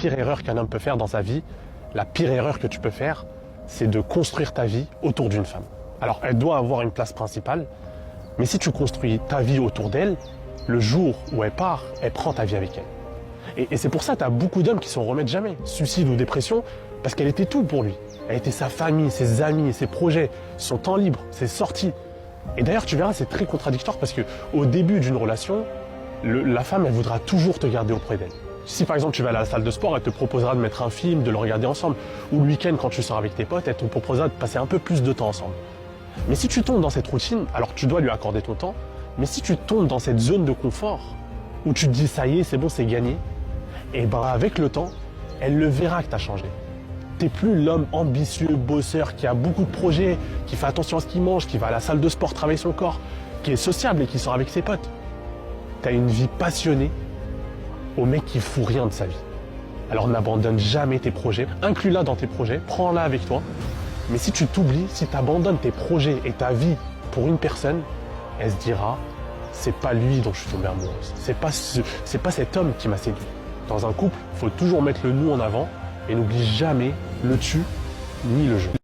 pire erreur qu'un homme peut faire dans sa vie, la pire erreur que tu peux faire, c'est de construire ta vie autour d'une femme. Alors, elle doit avoir une place principale, mais si tu construis ta vie autour d'elle, le jour où elle part, elle prend ta vie avec elle. Et c'est pour ça que tu as beaucoup d'hommes qui s'en remettent jamais, suicide ou dépression, parce qu'elle était tout pour lui. Elle était sa famille, ses amis, ses projets, son temps libre, ses sorties. Et d'ailleurs, tu verras, c'est très contradictoire parce qu'au début d'une relation, la femme, elle voudra toujours te garder auprès d'elle. Si par exemple tu vas à la salle de sport, elle te proposera de mettre un film, de le regarder ensemble. Ou le week-end, quand tu sors avec tes potes, elle te proposera de passer un peu plus de temps ensemble. Mais si tu tombes dans cette routine, alors tu dois lui accorder ton temps, mais si tu tombes dans cette zone de confort, où tu te dis ça y est, c'est bon, c'est gagné, et ben avec le temps, elle le verra que tu as changé. T'es plus l'homme ambitieux, bosseur, qui a beaucoup de projets, qui fait attention à ce qu'il mange, qui va à la salle de sport travailler son corps, qui est sociable et qui sort avec ses potes. T'as une vie passionnée au mec qui fout rien de sa vie. Alors n'abandonne jamais tes projets, inclus-la dans tes projets, prends-la avec toi. Mais si tu t'oublies, si tu abandonnes tes projets et ta vie pour une personne, elle se dira, c'est pas lui dont je suis tombée amoureuse, c'est pas cet homme qui m'a séduit. Dans un couple, il faut toujours mettre le nous en avant et n'oublie jamais le tu ni le je.